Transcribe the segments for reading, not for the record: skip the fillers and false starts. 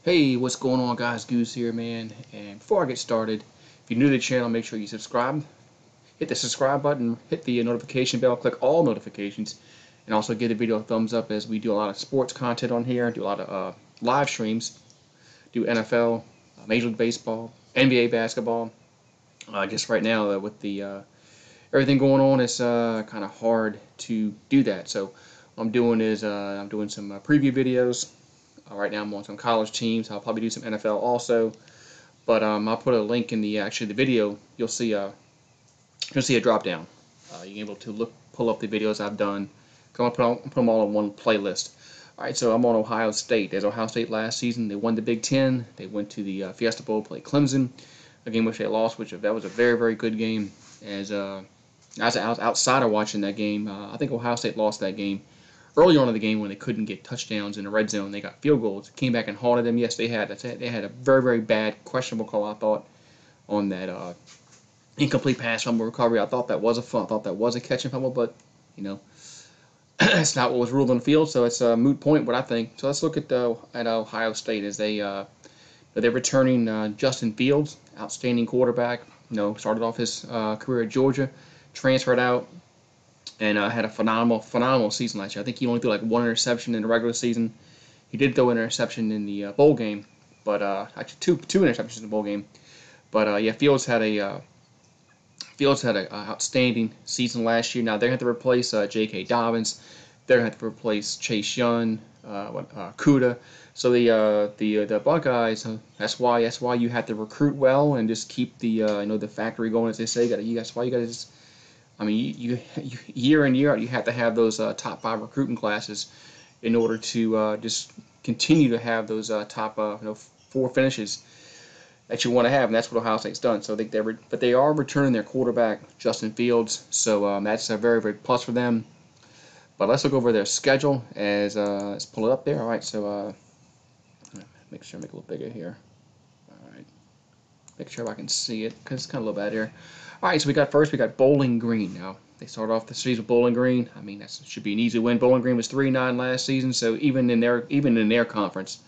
Hey, what's going on, guys? Goose here, man. And before I get started, if you're new to the channel, make sure you subscribe. Hit the subscribe button, hit the notification bell, click all notifications, and also give the video a thumbs up as we do a lot of sports content on here, do a lot of live streams, do NFL, Major League Baseball, NBA basketball. Just right now, with the everything going on, it's kind of hard to do that. So what I'm doing is I'm doing some preview videos. Right now I'm on some college teams. I'll probably do some NFL also, but I'll put a link in the video. You'll see a drop down. You're able to pull up the videos I've done. Put them all in one playlist. All right, so I'm on Ohio State. There's Ohio State last season. They won the Big Ten. They went to the Fiesta Bowl, played Clemson, a game which they lost, which that was a very, very good game. As I was outside of watching that game, I think Ohio State lost that game early on in the game when they couldn't get touchdowns in the red zone. They got field goals. Came back and haunted them. Yes, they had. They had a very, very bad, questionable call, I thought, on that incomplete pass fumble recovery. I thought that was a catch and fumble, but you know, that's not what was ruled on the field. So it's a moot point, what I think. So let's look at Ohio State as they're returning Justin Fields, outstanding quarterback. Started off his career at Georgia, transferred out, and had a phenomenal season last year. I think he only threw like one interception in the regular season. He did throw an interception in the bowl game, but actually two interceptions in the bowl game. But yeah, Fields had a outstanding season last year. Now they have to replace J.K. Dobbins. They're going to have to replace Chase Young, Kuda. So the Buckeyes. That's why you have to recruit well and just keep the the factory going, as they say. That's why you got to just. I mean, you year in year out, you have to have those top 5 recruiting classes in order to just continue to have those top 4 finishes that you want to have, and that's what Ohio State's done. So they are returning their quarterback Justin Fields, so that's a very, very plus for them. But let's look over their schedule as let's pull it up there. All right, so make sure I make it a little bigger here. All right, make sure I can see it because it's kind of a little bad here. All right, so we got Bowling Green. Now they start off the season with Bowling Green. I mean, that should be an easy win. Bowling Green was 3-9 last season, so even in their conference,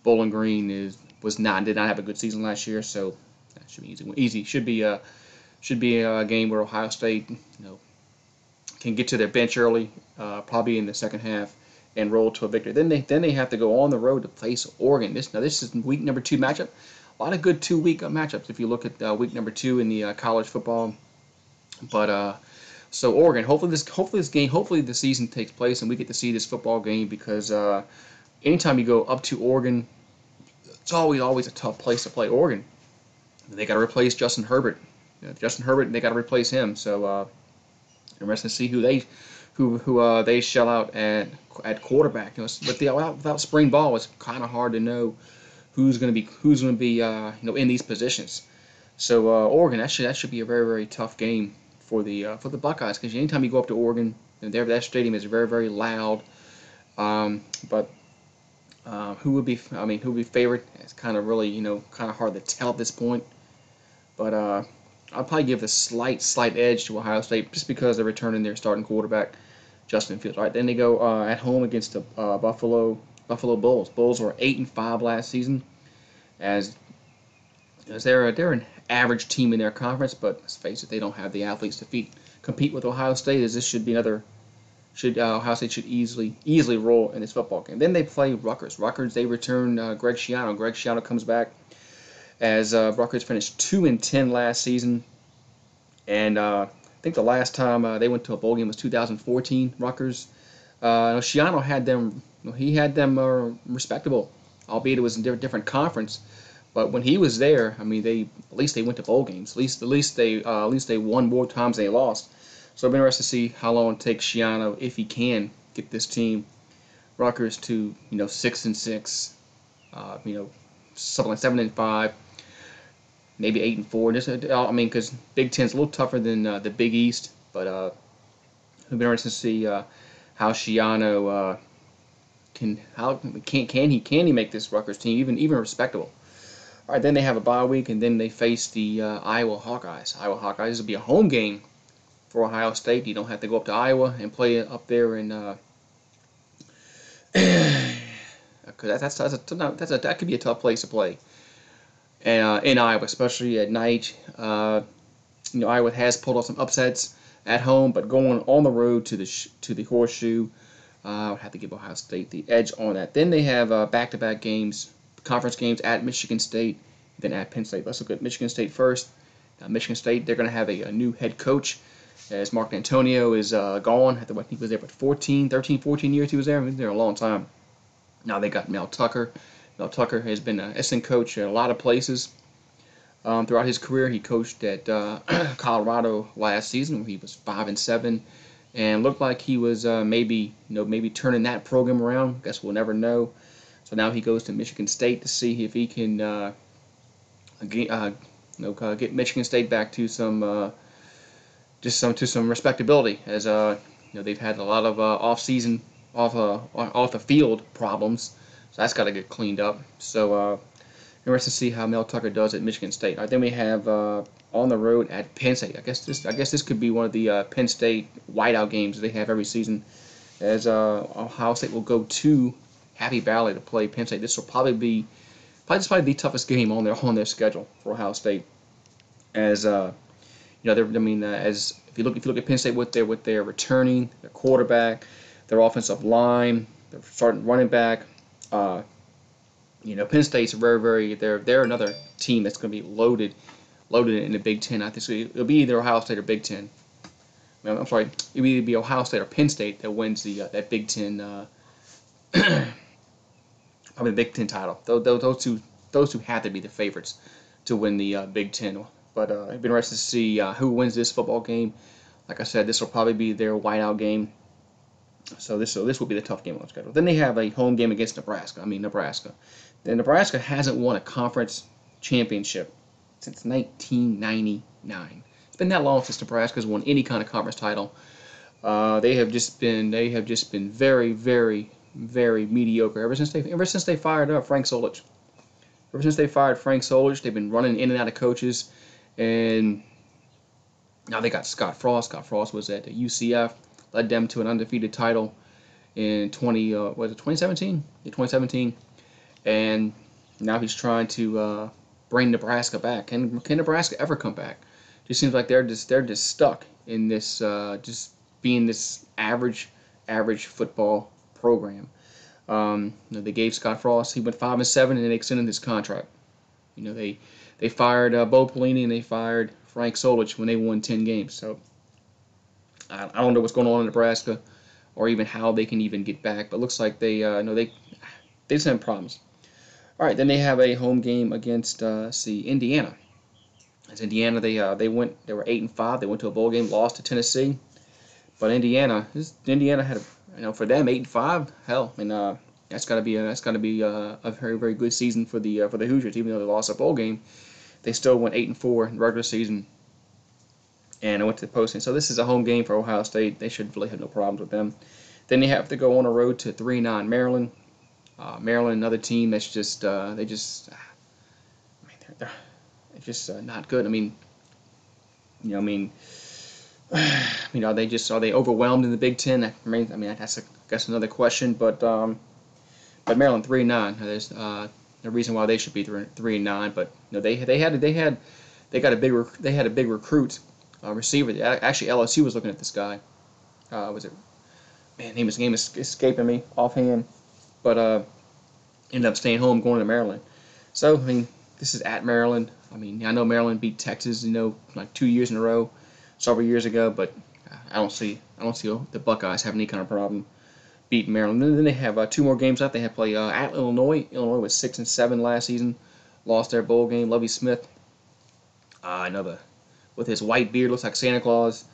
Bowling Green did not have a good season last year. So that should be easy. Should be a game where Ohio State can get to their bench early, probably in the second half, and roll to a victory. Then they have to go on the road to face Oregon. This is week number 2 matchup. A lot of good 2-week matchups if you look at week number 2 in the college football. But so Oregon, hopefully the season takes place and we get to see this football game, because anytime you go up to Oregon, it's always a tough place to play. Oregon, they got to replace Justin Herbert. They got to replace him. So interesting to see who they shell out at quarterback. Without spring ball, it's kind of hard to know who's going to be in these positions. So Oregon, that should be a very, very tough game for the Buckeyes, because anytime you go up to Oregon, that stadium is very, very loud. But who would be favored? It's kind of really kind of hard to tell at this point. But I'll probably give the slight edge to Ohio State just because they're returning their starting quarterback Justin Fields. All right, then they go at home against the Buffalo Bulls. Bulls were 8-5 last season, as they're an average team in their conference. But let's face it, they don't have the athletes to compete with Ohio State. As this should be Ohio State should easily roll in this football game. Then they play Rutgers. They return Greg Schiano. Greg Schiano comes back, as Rutgers finished 2-10 last season, and I think the last time they went to a bowl game was 2014. Rutgers. Schiano had them. He had them respectable, albeit it was in a different conference. But when he was there, I mean, at least they went to bowl games. At least they won more times than they lost. So I'm interested to see how long it takes Schiano, if he can get this team, Rutgers, to 6-6, something like 7-5, maybe 8-4. I mean, because Big Ten's a little tougher than the Big East. But it'll be interesting to see how Schiano can he make this Rutgers team even respectable. All right, then they have a bye week, and then they face the Iowa Hawkeyes. This will be a home game for Ohio State. You don't have to go up to Iowa and play up there in because that could be a tough place to play. And in Iowa, especially at night, Iowa has pulled off some upsets at home, but going on the road to the Horseshoe, I would have to give Ohio State the edge on that. Then they have back-to-back games, conference games at Michigan State, then at Penn State. Let's look at Michigan State first. Michigan State, they're going to have a new head coach, as Mark Antonio is gone. He was there for 14 years he was there. He was there a long time. Now they got Mel Tucker. Mel Tucker has been an assistant coach at a lot of places throughout his career. He coached at Colorado last season, where he was 5-7, and looked like he was maybe turning that program around. Guess we'll never know. So now he goes to Michigan State to see if he can get Michigan State back to some respectability, as they've had a lot of off the field problems. So that's got to get cleaned up. So interested to see how Mel Tucker does at Michigan State. All right, then we have on the road at Penn State. I guess this could be one of the Penn State whiteout games they have every season, as Ohio State will go to Happy Valley to play Penn State. This will probably be the toughest game on their schedule for Ohio State, as as if you look at Penn State, what they're returning, their quarterback, their offensive line, their starting running back. Penn State's they're another team that's going to be loaded in the Big Ten. I think it'll be either Ohio State or Big Ten. I'm sorry, it'll either be Ohio State or Penn State that wins that Big Ten. Probably the Big Ten title. Those two have to be the favorites to win the Big Ten. But I've been interested to see who wins this football game. Like I said, this will probably be their whiteout game. So this will be the tough game on the schedule. Then they have a home game against Nebraska. Nebraska. And Nebraska hasn't won a conference championship since 1999. It's been that long since Nebraska's won any kind of conference title. They have just been very, very, very mediocre ever since they fired up Frank Solich. Ever since they fired Frank Solich, they've been running in and out of coaches, and now they got Scott Frost. Scott Frost was at UCF, led them to an undefeated title in 2017? Yeah, 2017, and now he's trying to bring Nebraska back. Can Nebraska ever come back? It just seems like they're just stuck in this just being this average football program. They gave Scott Frost, he went 5-7, and they extended his contract. They fired Bo Pelini and they fired Frank Solich when they won 10 games. So I don't know what's going on in Nebraska, or even how they can even get back. But it looks like they just have problems. All right, then they have a home game against Indiana. As Indiana, they were 8-5. They went to a bowl game, lost to Tennessee. But Indiana had for them 8-5. Hell, that's got to be a very, very good season for the Hoosiers. Even though they lost a bowl game, they still went 8-4 in the regular season, and went to the postseason. So this is a home game for Ohio State. They should really have no problems with them. Then they have to go on the road to 3-9 Maryland. Maryland, another team that's just they're just not good. Are they overwhelmed in the Big Ten? That's another question. But Maryland 3-9. There's no reason why they should be 3-9. But they had a big recruit receiver. Actually, LSU was looking at this guy. Name is escaping me offhand. But ended up staying home, going to Maryland. So this is at Maryland. I know Maryland beat Texas, like 2 years in a row, several years ago. But I don't see the Buckeyes having any kind of problem beating Maryland. And then they have 2 more games left. They have to play at Illinois. Illinois was 6-7 last season, lost their bowl game. Lovie Smith, with his white beard, looks like Santa Claus.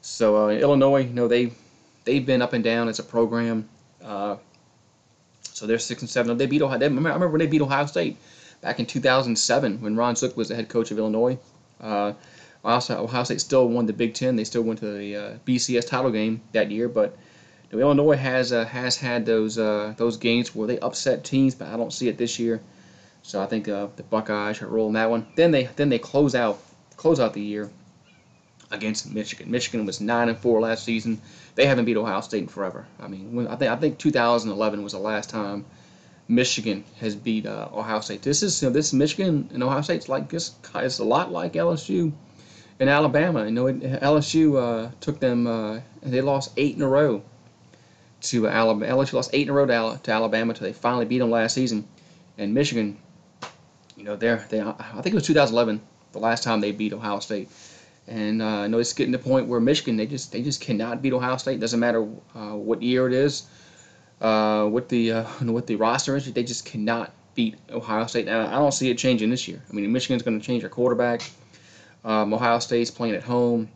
So Illinois, they've been up and down as a program. So they're 6-7. They beat Ohio. I remember when they beat Ohio State back in 2007 when Ron Zook was the head coach of Illinois. Ohio State still won the Big Ten. They still went to the BCS title game that year. But Illinois has had those games where they upset teams, but I don't see it this year. So I think the Buckeyes should roll in that one. Then they close out the year against Michigan. Michigan was 9-4 last season. They haven't beat Ohio State in forever. I think 2011 was the last time Michigan has beat Ohio State. This Michigan and Ohio State's like this. It's a lot like LSU and Alabama. LSU took them and they lost 8 in a row to Alabama. LSU lost 8 in a row to Alabama until they finally beat them last season. And Michigan, I think it was 2011 the last time they beat Ohio State. And I know it's getting to the point where Michigan they just cannot beat Ohio State. Doesn't matter what year it is, what the roster is. They just cannot beat Ohio State. And I don't see it changing this year. I mean, Michigan's going to change their quarterback. Ohio State's playing at home.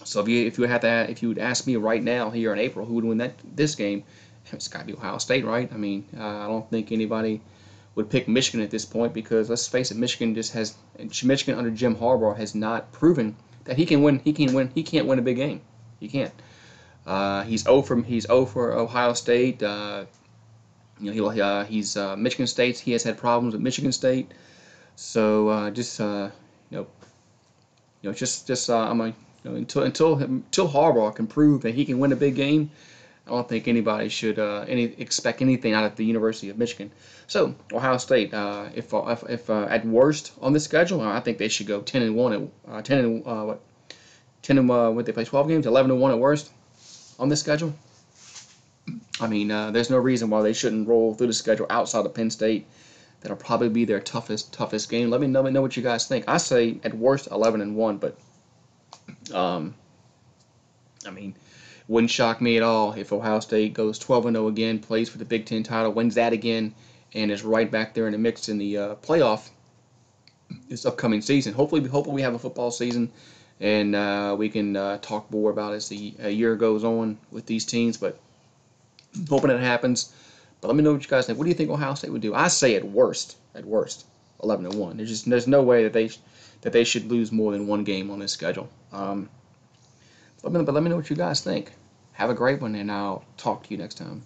So if you would ask me right now here in April who would win this game, it's got to be Ohio State, right? I mean, I don't think anybody would pick Michigan at this point because let's face it, Michigan under Jim Harbaugh has not proven that he can win. He can't win a big game. He can't. He's 0 for Ohio State. He's Michigan State. He has had problems with Michigan State. So until Harbaugh can prove that he can win a big game, I don't think anybody should expect anything out of the University of Michigan. So Ohio State, if at worst on this schedule, I think they should go 10-1 at 10 what they play 12 games, 11-1 at worst on this schedule. I mean, there's no reason why they shouldn't roll through the schedule outside of Penn State. That'll probably be their toughest game. Let me know what you guys think. I say at worst 11-1, but I mean, wouldn't shock me at all if Ohio State goes 12-0 again, plays for the Big Ten title, wins that again, and is right back there in the mix in the playoff this upcoming season. Hopefully we have a football season, and we can talk more about it as the year goes on with these teams. But hoping it happens. But let me know what you guys think. What do you think Ohio State would do? I say at worst, 11-1. There's no way that they should lose more than one game on this schedule. But let me know what you guys think. Have a great one, and I'll talk to you next time.